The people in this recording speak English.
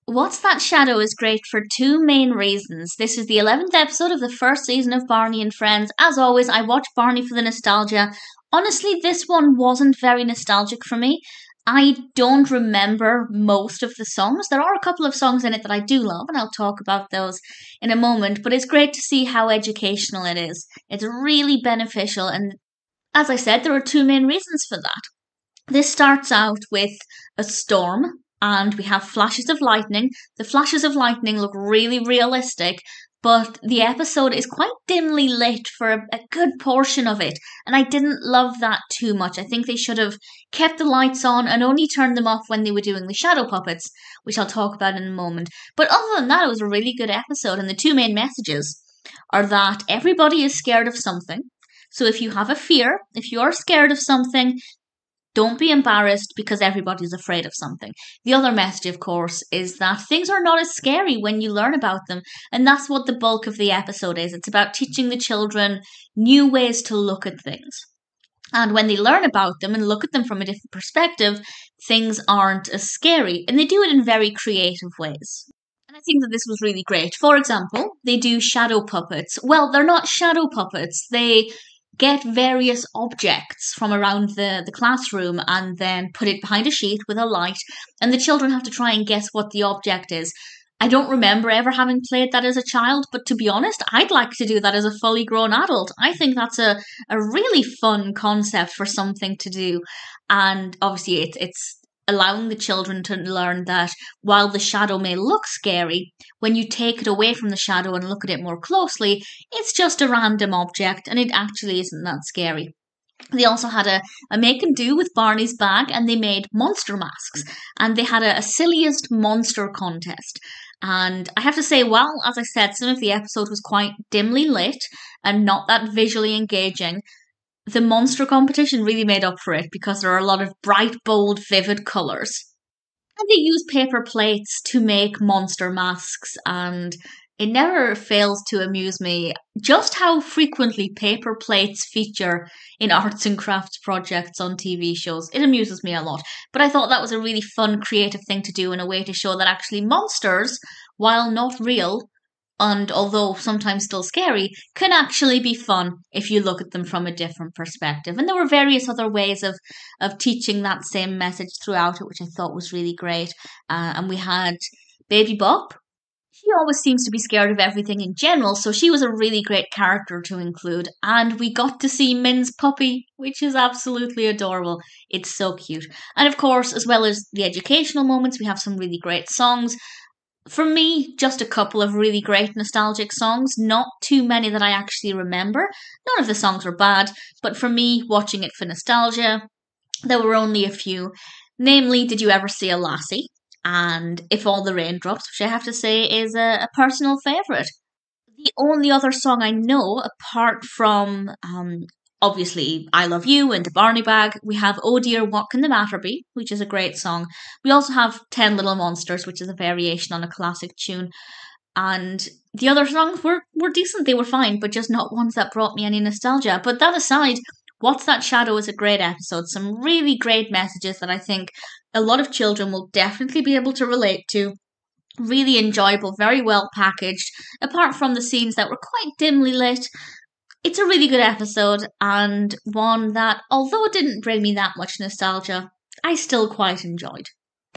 What's That Shadow is great for two main reasons. This is the 11th episode of the first season of Barney and Friends. As always, I watch Barney for the nostalgia. Honestly, this one wasn't very nostalgic for me. I don't remember most of the songs. There are a couple of songs in it that I do love, and I'll talk about those in a moment, but it's great to see how educational it is. It's really beneficial, and as I said, there are two main reasons for that. This starts out with a storm, and we have flashes of lightning. The flashes of lightning look really realistic, but the episode is quite dimly lit for a good portion of it, and I didn't love that too much. I think they should have kept the lights on and only turned them off when they were doing the shadow puppets, which I'll talk about in a moment. But other than that, it was a really good episode, and the two main messages are that everybody is scared of something. So if you have a fear, if you are scared of something, don't be embarrassed because everybody's afraid of something. The other message, of course, is that things are not as scary when you learn about them. And that's what the bulk of the episode is. It's about teaching the children new ways to look at things. And when they learn about them and look at them from a different perspective, things aren't as scary. And they do it in very creative ways. And I think that this was really great. For example, they do shadow puppets. Well, they're not shadow puppets. They get various objects from around the classroom and then put it behind a sheet with a light, and the children have to try and guess what the object is. I don't remember ever having played that as a child, but to be honest, I'd like to do that as a fully grown adult. I think that's a really fun concept for something to do. And obviously, it's allowing the children to learn that while the shadow may look scary, when you take it away from the shadow and look at it more closely, it's just a random object and it actually isn't that scary. They also had a make and do with Barney's bag, and they made monster masks, and they had a silliest monster contest. And I have to say, well, as I said, some of the episode was quite dimly lit and not that visually engaging. The monster competition really made up for it because there are a lot of bright, bold, vivid colours. And they use paper plates to make monster masks, and it never fails to amuse me just how frequently paper plates feature in arts and crafts projects on TV shows. It amuses me a lot. But I thought that was a really fun, creative thing to do, and a way to show that actually monsters, while not real, and although sometimes still scary, can actually be fun if you look at them from a different perspective. And there were various other ways of teaching that same message throughout it, which I thought was really great. And we had Baby Bop. She always seems to be scared of everything in general, so she was a really great character to include. And we got to see Min's puppy, which is absolutely adorable. It's so cute. And of course, as well as the educational moments, we have some really great songs. For me, just a couple of really great nostalgic songs, not too many that I actually remember. None of the songs were bad, but for me, watching it for nostalgia, there were only a few. Namely, Did You Ever See a Lassie? And If All the Rain Drops, which I have to say is a personal favourite. The only other song I know, apart from obviously I Love You and The Barney Bag, we have Oh Dear What Can the Matter Be, which is a great song. We also have 10 Little Monsters, which is a variation on a classic tune. And the other songs were decent, they were fine, but just not ones that brought me any nostalgia. But that aside, What's That Shadow is a great episode. Some really great messages that I think a lot of children will definitely be able to relate to. Really enjoyable, very well packaged, apart from the scenes that were quite dimly lit. It's a really good episode, and one that, although it didn't bring me that much nostalgia, I still quite enjoyed.